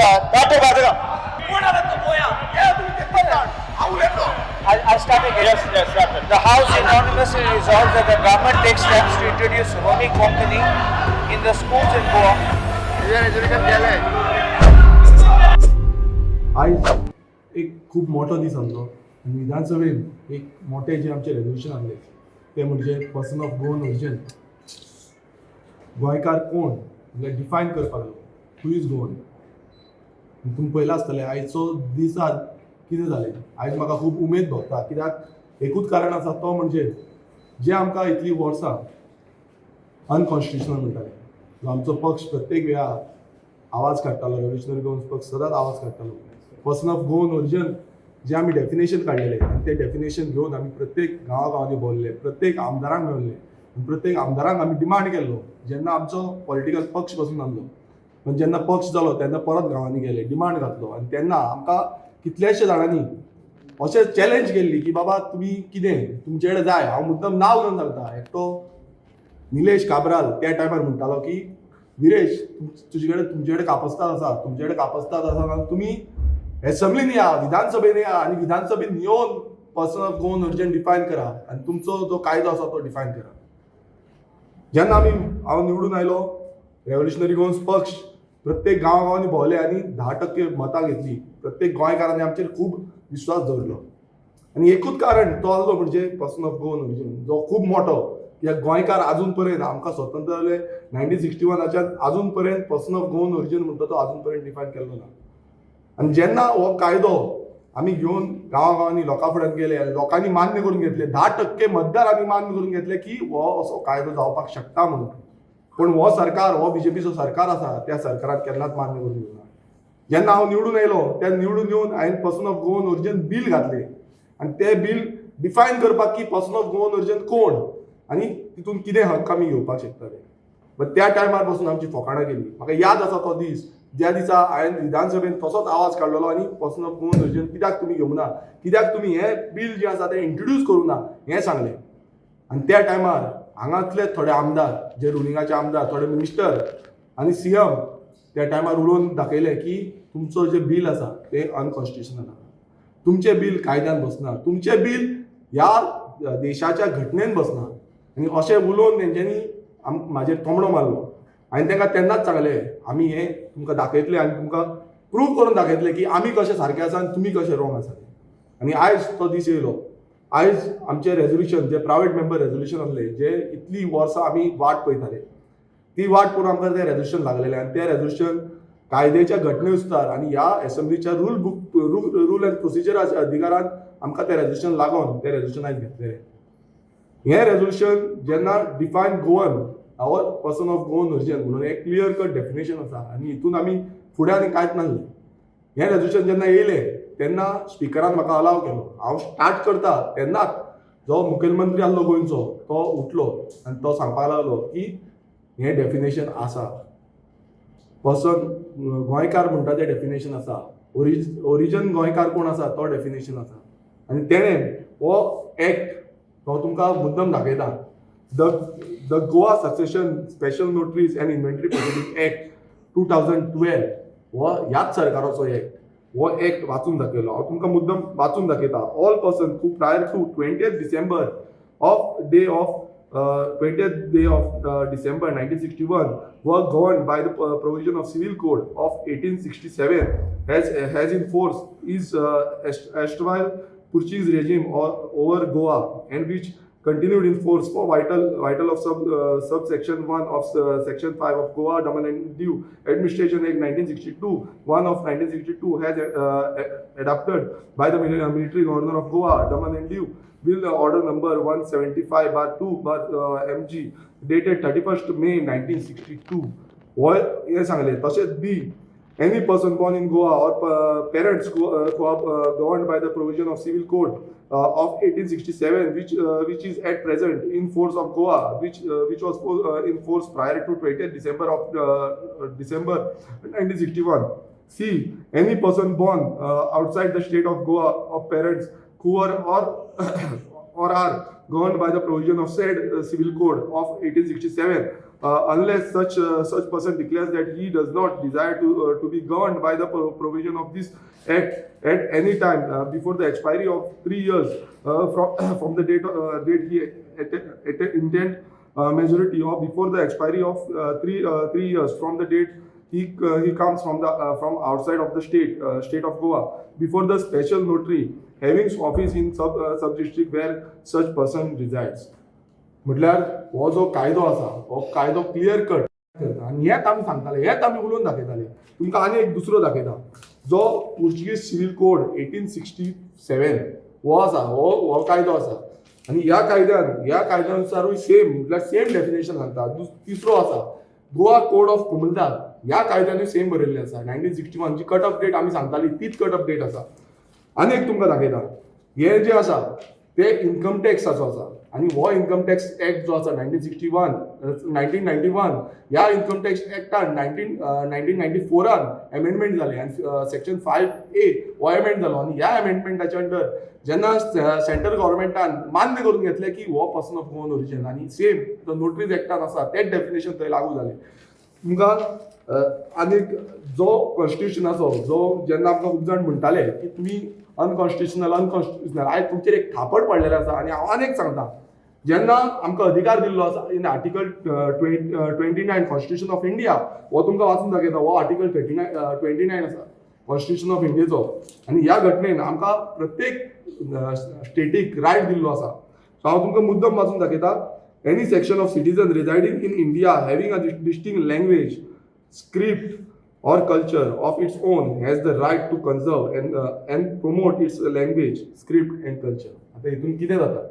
I'll start again. Yes, Captain. The House unanimously resolves that the government takes steps to introduce roaming company in the schools in Goa. आज एक खूप मोठो दीस आमचो आनी विधानसभेन एक मोठे जे आमचे रेजोल्युशन आहले ते म्हणजे पर्सन ऑफ गोवन ओरिजिन गोंयकार कोण म्हणजे डिफायन करपाक लागलो हू इज गोवन. तुमी पळयलां आसतलें आयचो दिसात कितें जालें. आयज म्हाका खूब उमेद भोगता कित्याक एकूच कारण आसा तो म्हणजे जे आमकां इतलीं वर्सां अनकॉन्स्टिट्युशनल म्हणटाले जो आमचो पक्ष प्रत्येक वेळार आवाज काडटालो रेव्होल्युशनरी गोवन पक्ष सदांच आवाज काडटालो. पर्सन ऑफ गोवन ओरिजिन जे आमी डेफिनेशन काडलेले आनी ते डेफिनेशन घेवन आमी प्रत्येक गांवांनी भोंवले, प्रत्येक आमदारांक मेळ्ळे आनी प्रत्येक आमदारांक आमी डिमांड केल्लो जेन्ना आमचो पॉलिटिकल पक्ष पासून नासलो पण जेन्ना पक्ष जालो तेन्ना परत गांवांनी गेले डिमांड घातलो आनी तेन्ना आमकां कितल्याशे जाणांनी अशें चॅलेंज केल्ली की बाबा तुमी कितें तुमचे कडेन जाय. हांव मुद्दम नांव घेवन सांगता. एकटो निलेश काब्राल त्या टायमार म्हणटालो की विरेश तुमचे कडेन कापस्ताद आसा तुमचे कडेन कापस्ताद आसा आनी तुमी एसेंब्लीन या विधानसभेन या आनी विधानसभेन येवन person of Goan origin define करा आनी तुमचो जो कायदो आसा तो डिफायन करा. जेन्ना हांव निवडून आयलो रेव्होल्युशनरी गोवन पक्ष प्रत्येक गांवांनी भोंवले आनी 10% मतां घेतली. प्रत्येक गोंयकारांनी आमचेर खूब विश्वास दवरलो आनी एकूच कारण तो आसलो म्हणजे पर्सन ऑफ गोवन ओरिजिन जो खूब मोठो कित्याक गोंयकार आजून पर्यंत आमकां स्वतंत्र जाले 1961च्यान आजून पर्यंत पर्सन ऑफ गोवन ओरिजिन म्हणटा तो आजून पर्यंत डिफायन केल्लो ना. आनी जेन्ना हो कायदो आमी घेवन गांवांनी लोकां फुड्यान गेले आनी लोकांनी मान्य करून घेतले 10% मतदार आमी मान्य करून घेतले की हो असो कायदो जावपाक शकता म्हणून. पण हो सरकार हो बीजेपीचो सरकार आसा त्या सरकारान केन्नाच मान्य करून घेवना. जेन्ना हांव निवडून आयलो त्या निवडून येवन हांवें person of Goan origin bill घातलें आनी तें बील डिफायन करपाक की पर्सन ऑफ गोवन ओरिजिन कोण आनी तितून कितें हक्क आमी घेवपाक शकताले. बट त्या टायमार पासून आमची फकाणां केली. म्हाका याद आसा तो दीस ज्या दिसा हांवें विधानसभेन तसोच आवाज काडलेलो आनी पर्सन ऑफ गोवन ओरिजिन कित्याक तुमी घेवना कित्याक तुमी हें बील जें आसा तें इंट्रोड्यूस करूना हें सांगलें. आनी त्या टायमार हांगातले थोडे आमदार जे रुलिंगाचे आमदार थोडे मिनिस्टर आनी सीएम त्या टायमार उलोवन दाखयलें की तुमचो जें बील आसा तें अनकॉन्स्टिट्युशनल आसा. तुमचें बील कायद्यान बसना तुमचें बील ह्या देशाच्या घटनेन बसना आनी अशें उलोवन तेंच्यांनी म्हाजेर तोमडो मारलो. हांवें तांकां तेन्नाच सांगलें आमी हें तुमकां दाखयतले आनी तुमकां प्रूव करून दाखयतले की आमी कशे सारके आसा आनी तुमी कशे रॉंग आसा. आनी आयज तो दीस येयलो. आयज आमचे रेजोल्युशन जे प्रायवेट मेंबर रेजोल्युशन आसले जे इतली वर्सां आमी वाट पळयताले ती वाट पळोवन आमकां तें रेजोल्युशन लागलेलें आनी तें रेजोल्युशन कायद्याच्या घटनेनुसार आनी ह्या एसेंब्लीच्या रूल एंड प्रोसिजर अधिकारान आमकां तें रेजोल्युशन लागोन तें रेजोल्युशन आयज घेतलेलें. हें रेजोल्युशन जेन्ना define Goan or person of Goan origin म्हणून एक क्लियर कट डेफिनेशन आसा आनी हितून आमी फुडें आनी कांयच नासलें. हें रेजोल्युशन जेन्ना येयलें तेन्ना स्पिकरान म्हाका अलाव केलो. हांव स्टार्ट करता तेन्नाच जो मुखेलमंत्री आसलो गोंयचो तो उठलो आनी तो सांगपाक लागलो की हें डेफिनेशन आसा. पर्सन गोंयकार म्हणटा तें डेफिनेशन आसा. ओरिजीन गोंयकार कोण आसा तो डेफिनेशन आसा. आनी तेणें हो एक्ट तो तुमकां मुद्दम दाखयता. The Goa succession special notaries and inventory proceeding act 2012 हो ह्याच सरकाराचो एक्ट. हो एक्ट वाचून दाखयलो. हांव तुमकां मुद्दम वाचून दाखयता. All person who prior to 20th December of 1961 were governed by the provision of Civil Code of 1867 has in force is erstwhile Portuguese regime over Goa and which continued in force for vital of subsection 1 of section 5 of Goa Daman and Diu Administration Act 1962 1 of 1962 has adopted by the military governor of Goa Daman and Diu Bill order number 175/2/MG dated 31st May 1962 हो हे सांगले. तशेंच बी any person born in Goa or parents governed by the provision of Civil Code of 1867 which is at present in force of Goa which was in force prior to 20th December 1961. C. Any person born outside the state of Goa of parents who were or are governed by the provision of said civil code of 1867 unless such person declares that he does not desire to be governed by the provision of this act at any time before the expiry of 3 years from the date he intend majority, or before the expiry of 3 years from the date he comes from outside of the state of Goa, before the special notary having office in sub district where such person resides. म्हटल्यार हो जो कायदो आसा हो कायदो clear cut करता आनी हेच आमी सांगताले, हेच आमी उलोवन दाखयताले. तुमकां आनी एक दुसरो दाखयता, जो पोर्चुगीज सिव्हिल कोड 1867 हो आसा, हो कायदो आसा. आनी ह्या कायद्यानुसारूय सेम म्हटल्यार सेम डेफिनेशन सांगता. तिसरो आसा गोवा कोड ऑफ कोमुलदार, ह्या कायद्यानूय सेम बरयल्लें आसा. 1961 जी कट ऑफ डेट आमी सांगताली तीच कट ऑफ डेट आसा. आनी एक तुमकां दाखयता, हे जे आसा ते इन्कम टॅक्साचो आसा. आणि हो इन्कम टॅक्स ऍक्ट जो आसा 1991 ह्या इन्कम टॅक्स ऍक्टान 1994 अमेंडमेंट जाले आनी सेक्शन 5A हो अमेंड जालो. आनी ह्या अमेंडमेंटाच्या अंडर जेन्ना सेंट्रल गव्हर्मेंटान मान्य करून घेतले की हो पर्सन ऑफ गोवन ओरिजिन आनी सेम जो नोटरीज ऍक्टान आसा तेच डेफिनेशन थंय लागू जाले. तुमकां आनीक जो कॉन्स्टिट्युशनाचो जो जेन्ना आमकां खूब जाण म्हणटाले की तुमी अनकॉन्स्टिट्युशनल आयज तुमचेर एक थापट पडलेले आसा. आनी हांव आनीक सांगता, जेन्ना आमकां अधिकार दिल्लो आसा in article 29 constitution of India, हो तुमकां वाचून दाखयता. हो आर्टिकल 29 आसा कॉन्स्टिट्युशन ऑफ इंडियेचो. आनी ह्या घटनेन आमकां प्रत्येक स्टेटीक रायट दिल्लो आसा. सो हांव तुमकां मुद्दम वाचून दाखयता. Any section of citizen residing in India having a distinct language, script or culture of its own has the right to conserve and promote its language, script and culture. आता हितून कितें जाता,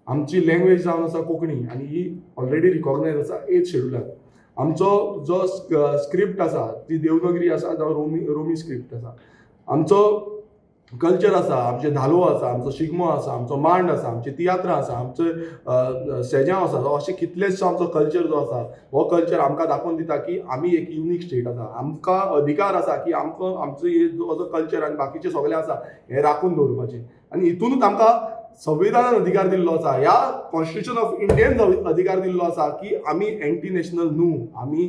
आमची लँग्वेज जावन आसा कोंकणी आनी ही ऑलरेडी रिकॉग्नायज आसा 8th शेड्युलार. आमचो जो स्क्रिप्ट आसा ती देवनागरी आसा जावं रोमी स्क्रिप्ट आसा. आमचो कल्चर आसा, आमचे धालो आसा, आमचो शिगमो आसा, आमचो मांड आसा, आमची तियात्रां आसा, आमचे सेजांव आसा. अशे कितलेशे आमचो कल्चर जो आसा हो कल्चर आमकां दाखोवन दिता की आमी एक युनीक स्टेट आसा. आमकां अधिकार आसा की आमकां आमचो जो कल्चर आनी बाकीचे सगळे आसा हे राखून दवरपाचे. आनी हितूनच आमकां संविधानान अधिकार दिल्लो आसा, ह्या कॉन्स्टिट्युशन ऑफ इंडियन अधिकार दिल्लो आसा की आमी एंटी नॅशनल न्हू, आमी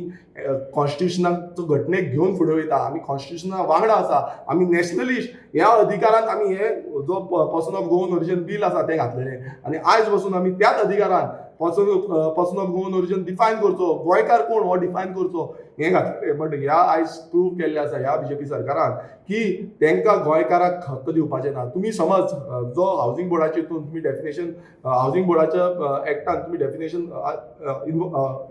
कॉन्स्टिट्युशनाचो घटनेक घेवन फुडें वयता, आमी कॉन्स्टिट्युशना वांगडा आसा, आमी नॅशनलिस्ट. ह्या अधिकारान आमी हे जो पर्सन ऑफ गोवन ओरिजिन बील आसा तें घातलेलें. आनी आयज पासून आमी त्याच अधिकारान person of Goan origin define करचो, गोंयकार कोण हो डिफायन करचो हें घातलेलें. बट ह्या आयज प्रूव केल्लें आसा ह्या BJP सरकारान की तांकां गोंयकाराक हक्क दिवपाचे ना. तुमी समज जो हावजींग बोर्डाचे तुमी डेफिनेशन हावजींग बोर्डाच्या एक्टान तुमी डेफिनेशन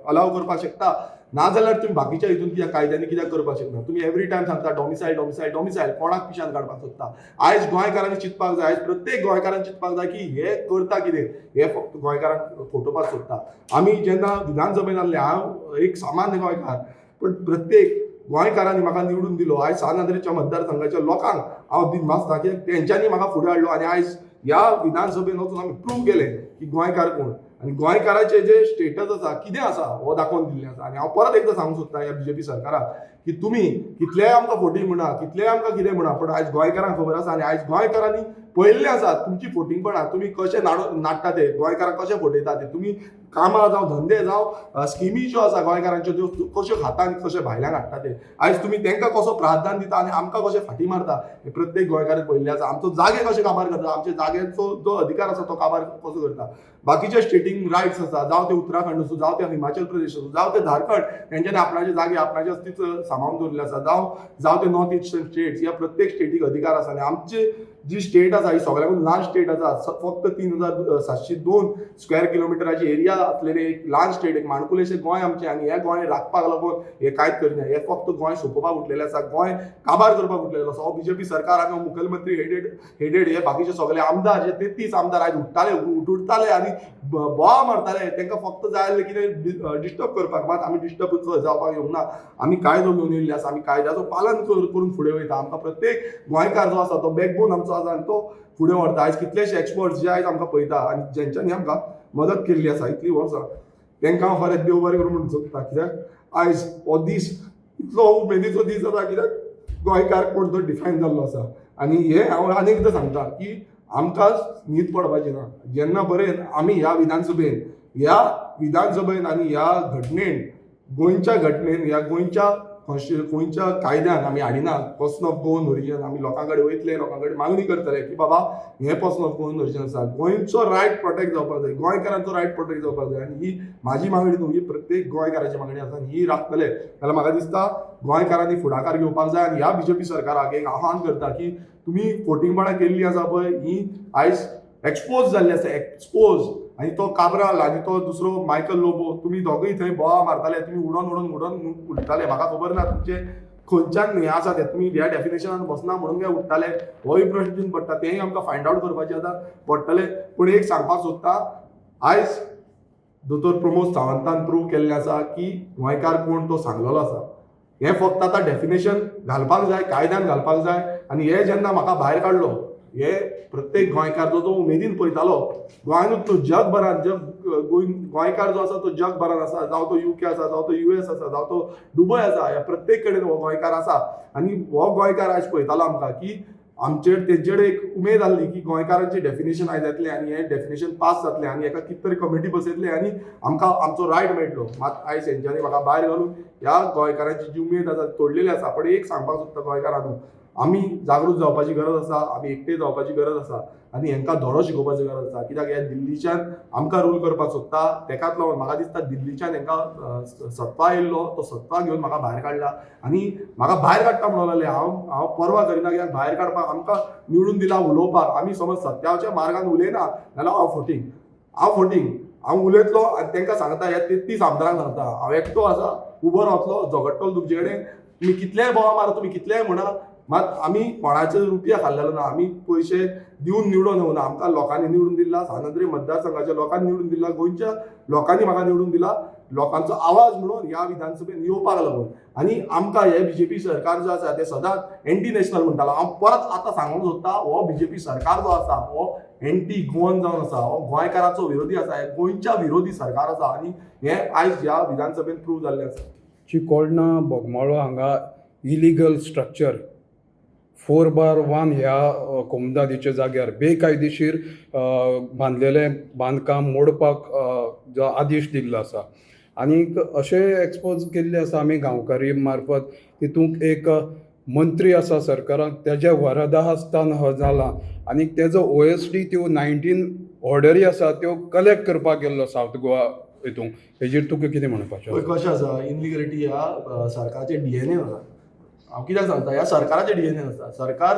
अलाव करपाक शकता, नाजाल्यार तुम्ही बाकीच्या हितून कित्याक कायद्यांनी कित्याक करपाक शकना. तुम्ही एवरी टायम सांगता डॉमिसायल कोणाक पिशान काडपाक सोदता. आयज गोंयकारांनी चिंतपाक जाय, आयज प्रत्येक गोंयकारान चिंतपाक जाय की हे करता कितें, हे फक्त गोंयकारांक फोटोवपाक सोदता. आमी जेन्ना विधानसभेन आसले, हांव एक सामान्य गोंयकार, पण प्रत्येक गोंयकारांनी म्हाका निवडून दिलो. आयज सानाद्रीच्या मतदारसंघाच्या लोकांक हांव दिनवासता कित्याक तेंच्यांनी म्हाका फुडें हाडलो. आनी आयज ह्या विधानसभेन वचून आमी प्रूव केलें की गोंयकार कोण आनी गोंयकाराचे जे स्टेटस आसा कितें आसा हो दाखोवन दिल्लें आसा. आनी हांव परत एकदां सांगूंक सोदता ह्या BJP सरकाराक की तुमी कितलेय आमकां फोटींग म्हणा, कितलेय आमकां कितें म्हणा, पण आयज गोंयकारांक खबर आसा. आनी आयज गोंयकारांनी पळयल्लें आसा तुमची फोटींगपणां, तुमी कशें नाडटा ते गोंयकारांक कशें फोटयता ते. तुमी कामां जावं धंदे जावं स्किमी ज्यो आसा गोंयकारांच्यो त्यो कश्यो खाता आनी कशें भायल्यान हाडटा ते. आयज तुमी तांकां कसो प्राधान्य दिता आनी आमकां कशें फाटीं मारता हे प्रत्येक गोंयकारान पळयल्लें आसा. आमचो जागे कशे काबार करता, आमच्या जाग्याचो जो अधिकार आसा तो काबार कसो करता. बाकीचे स्टेटींग रायट्स आसा, जावं ते उत्तराखंड आसूं, जावं ते हिमाचल प्रदेश आसूं, जावं ते झारखंड, तेंच्यांनी आपणाचे जागे आपणाचे अस्तित्व सांबाळून दवरलें आसा. जावं ते नॉर्थ इस्टर्न स्टेट्स, ह्या प्रत्येक स्टेटीक अधिकार आसा. आनी आमची जी स्टेट आसा ही सगळ्यांकून ल्हान स्टेट आसा. फक्त 3702 स्क्वेअर किलोमिटराची एरिया असलेली एक ल्हान स्टेट, एक माणकुलेशें गोंय आमचें. आनी हें गोंय राखपाक लागून हे कांयच करिना. हे फक्त गोंय सोंपोवपाक उठलेलें आसा, गोंय काबार करपाक उठलेलो आसा. हो BJP सरकार हांगा मुखेलमंत्री हेडेड हे बाकीचे सगळे आमदार जे 33 आमदार आयज उठताले आनी बोवा मारताले. तांकां फक्त जाय आसलें कितें डिस्टर्ब करपाक. मात आमी डिस्टर्ब जावपाक येवंक ना. आमी कायदो घेवन येयल्ले आसा, आमी कायद्याचो पालन करून फुडें वयता. आमकां प्रत्येक गोंयकार जो आसा तो बॅकबोन आमचो आसा आनी तो फुडें व्हरता. आयज कितलेशे एक्सपर्ट्स जे आयज आमकां पळयता आनी जेंच्यांनी आमकां मदत केल्ली आसा इतलीं वर्सां, तांकां हांव खरेंच देव बरें करूं म्हणूंक सोदता. कित्याक आयज हो दीस इतलो उमेदीचो दीस जाता, कित्याक गोंयकार कोण तो डिफायन जाल्लो आसा. आनी हे हांव आनीक एकदां सांगता की आमकां न्हीद पडपाची ना. जेन्ना परेन आमी ह्या विधानसभेन आनी ह्या घटनेन गोंयच्या घटनेन ह्या गोंयच्या कायद्यान आमी हाडिना पर्सन ऑफ गोवन ओरिजीन. आमी लोकां कडेन वयतले, लोकां कडेन मागणी करतले की बाबा हे पर्सन ऑफ गोवन ओरिजीन आसा. गोंयचो रायट प्रोटेक्ट जावपाक जाय, गोंयकारांचो रायट प्रोटेक्ट जावपाक जाय. आनी ही म्हाजी मागणी न्हू, ही प्रत्येक गोंयकाराची मागणी आसा. ही राखतले जाल्यार म्हाका दिसता गोंयकारांनी फुडाकार घेवपाक जाय. आनी ह्या बीजेपी सरकाराक एक आव्हान करता की तुमी फोटिंगपणां केल्ली आसा पळय ही आयज एक्सपोज जाल्ली आसा, आनी तो काब्राल आनी तो दुसरो मायकल लोबो तुमी दोगूय थंय बोवा मारताले, तुमी उडोन उडटाले. म्हाका खबर ना तुमचे खंयच्यान हें आसा ते, तुमी ह्या डेफिनेशनान बसना म्हणून काय उडटाले होय प्रश्न पडटा. तेंय आमकां फायंड आवट करपाचें आतां पडटलें. पूण एक सांगपाक सोदता, आयज दोतोर प्रमोद सावंतान प्रूव केल्लें आसा की गोंयकार कोण तो सांगलेलो आसा. हें फक्त आतां डेफिनेशन घालपाक जाय, कायद्यान घालपाक जाय. आनी हे जेन्ना म्हाका भायर काडलो, हे प्रत्येक गोंयकार जो उमेदीन पळयतालो गोंयानूच तो जगभरान गोंयकार जो आसा तो जगभरान आसा, जावं तो UK आसा, जावं तो US आसा, जावं तो दुबय आसा, ह्या प्रत्येक कडेन हो गोंयकार आसा. आनी हो गोंयकार आयज पळयतालो आमकां की तेंचेडे एक उमेद आसली की गोंयकारांचें डेफिनेशन आयज येतलें आनी हें डेफिनेशन पास जातलें आनी हेका कित तरी कमिटी बसयतले आनी आमकां आमचो रायट मेळटलो. मात आयज हेंच्यांनी म्हाका भायर घालून ह्या गोंयकारांची जी उमेद आसा तोडलेली आसा. पण एक सांगपाक सोदता गोंयकारांक, आमी जागृत जावपाची गरज आसा, आमी एकठांय जावपाची गरज आसा आनी हेंकां धडो शिकोवपाची गरज आसा. कित्याक हे दिल्लीच्यान आमकां रूल करपाक सोदता, तेकाच लागून म्हाका दिसता दिल्लीच्यान हेंकां सत्ता येयल्लो, तो सत्ता घेवन म्हाका भायर काडला. आनी म्हाका भायर काडटा म्हणून लागले, हांव परवा करिना. कित्याक भायर काडपाक आमकां निवडून दिला उलोवपाक. आमी समज सत्याच्या मार्गान उलयना जाल्यार हांव उलयतलो आनी तांकां सांगता, ह्या 33 आमदारांक सांगता हांव एकटो आसा, उबो रावतलो, झगडटलो तुमचे कडेन. तुमी कितलेय बोवा मारा, तुमी कितलेय म्हणा, मात आमी कोणाचे रुपया खाल्लेलो ना. आमी पयशे दिवन निवडून येवना. आमकां लोकांनी निवडून दिला, सानंद्री मतदारसंघाच्या लोकांनी निवडून दिला, गोंयच्या लोकांनी म्हाका निवडून दिला, लोकांचो आवाज म्हणून ह्या विधानसभेन येवपाक लागून. आनी आमकां हे बीजेपी सरकार जो आसा ते सदांच एंटी नॅशनल म्हणटालो. हांव परत आतां सांगूंक सोदता, हो बीजेपी सरकार जो आसा हो एंटी गोवन जावन आसा, हो गोंयकाराचो विरोधी आसा, हे गोंयच्या विरोधी सरकार आसा. आनी हे आयज ह्या विधानसभेन प्रूव जाल्लें आसा. चिकोळणा बोगमाळो हांगा इलिगल स्ट्रक्चर 4/1 ह्या कोमदादीच्या जाग्यार बेकायदेशीर बांदलेलें बांदकाम मोडपाक जो आदेश दिल्लो आसा. आनीक अशें एक्सपोज केल्लें आसा आमी गांवकारी मार्फत, तितूंत एक मंत्री आसा सरकारान, तेज्या वरदहस्तान हो जाला. आनीक तेजो OSD त्यो 19 ऑर्डरी आसा त्यो कलेक्ट करपाक गेल्लो सावथ गोवा हितून. हेजेर तुका कितें म्हणपाचें? कशें आसा, इनलिगलिटी ह्या सरकाराचे DNA आसा. हांव कित्याक सांगता, ह्या सरकाराचे DNA आसा. सरकार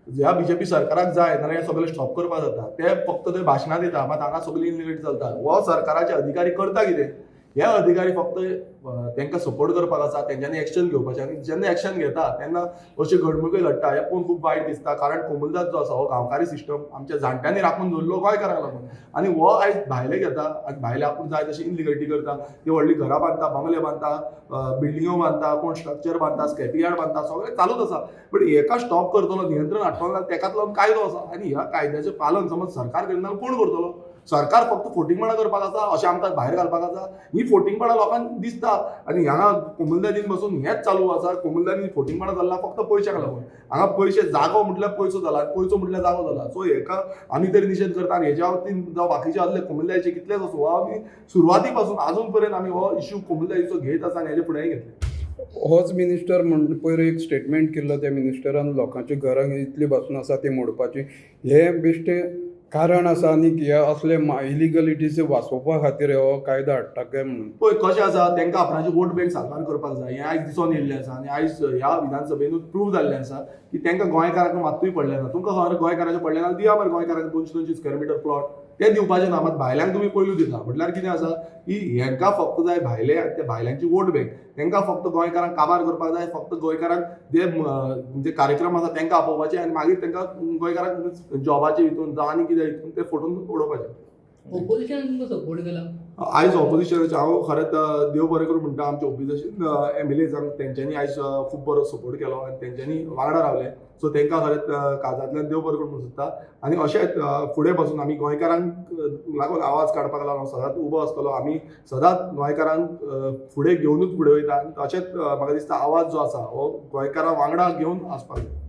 ह्या बीजेपी सरकाराक जाय जाल्यार हें सगळें स्टॉप करपाक जाता. ते फक्त थंय भाशणां दिता, मात हांगा सगळी इनलिगलिटी चलता. हो सरकाराचे अधिकारी करता कितें? हे अधिकारी फक्त तांकां सपोर्ट करपाक आसा, तेंच्यांनी एक्शन घेवपाचें. आनी जेन्ना एक्शन घेता तेन्ना अश्यो घडणुको घडटा. हें पळोवन खूब वायट दिसता. कारण कोमुलदाद जो आसा हो गांवकारी सिस्टम आमच्या जाणट्यांनी राखून दवरलो गोंयकारांक लागून. आनी हो आयज भायले घेता आनी भायले आपूण जाय तशी इनलिगलिटी करता. ती व्हडली घरां बांदता, बंगले बांदता, बिल्डिंगो बांदता, कोण स्ट्रक्चर बांदता, स्क्रॅप यार्ड बांदता, सगळें चालूच आसा. बट हेका स्टॉप करतलो, नियंत्रण हाडटलो जाल्यार तेकाच लागून कायदो आसा. आनी ह्या कायद्याचें पालन समज सरकार करिना जाल्यार कोण करतलो? सरकार फक्त फोटिंगपणां करपाक आसा, अशें आमकां भायर घालपाक आसा. ही फोटिंगपणां लोकांक दिसता. आनी हांगा कोमुलदादीन बसून हेंच चालू आसा. कोमुलदादीन फोटिंगपणां जाल्ला फक्त पयशाक लागून. हांगा पयशे, जागो म्हटल्यार पयसो जाला, पयसो म्हटल्यार जागो जाला. सो हेका आमी तरी निशेध करता. आनी हेच्या वतीन जावं बाकीचे आसले कोमुलदादीचे कितलेच आसूं, आमी सुरवाती पासून आजून पर्यंत आमी हो इश्यू कोमुलदादीचो घेत आसा आनी हेजे फुडेंय घेतले. होच मिनिस्टर म्हणून पयर एक स्टेटमेंट केल्लो, त्या मिनिस्टरान लोकांच्या घरांक इतली बसून आसा ती मोडपाची. हे बेश्टें कारण आसा आनीक हे असले इलिगलिटीज वाचोवपा खातीर हो कायदो हाडटा काय म्हणून? पळय कशें आसा, तांकां आपणाची वोट बँक साकार करपाक जाय. हें आयज दिसून येयल्लें आसा आनी आयज ह्या विधानसभेनूच प्रूव जाल्लें आसा की तांकां गोंयकारांक मात्तूय पडलें ना. तुमकां खबर गोंयकारांचें पडलें ना, दिया मरे गोंयकारांक 200 स्क्वेअर मिटर प्लॉट. ते दिवपाचे ना, मात भायल्यांक तुमी पयलू दिता. म्हटल्यार कितें आसा की हेंकां फक्त जाय भायले आनी त्या भायल्यांची वोट बँक. तांकां फक्त गोंयकारांक काबार करपाक जाय. फक्त गोंयकारांक जे कार्यक्रम आसा तांकां आपोवपाचे आनी मागीर तांकां गोंयकारांक जॉबाचे हितून जावं आनी कितें हितून ते फोटून उडोवपाचे. ऑपोजिशन तुमकां सपोर्ट केला? आयज ऑपोजिशनाचे हांव खरेंच देव बरें करूं म्हणटा. आमचे ऑपोजिशन MLAजांक तेंच्यांनी आयज खूब बरो सपोर्ट केलो आनी तेंच्यांनी वांगडा रावले. सो तांकां खरेंच काळजांतल्यान देव बरें करूं म्हणून सोदता. आनी अशेंच फुडें पासून आमी गोंयकारांक लागून आवाज काडपाक लागून सदांच उबो आसतलो. आमी सदांच गोंयकारांक फुडें घेवनूच फुडें वयता. आनी अशेंच म्हाका दिसता आवाज जो आसा हो गोंयकारां वांगडा घेवन आसपाक जाय.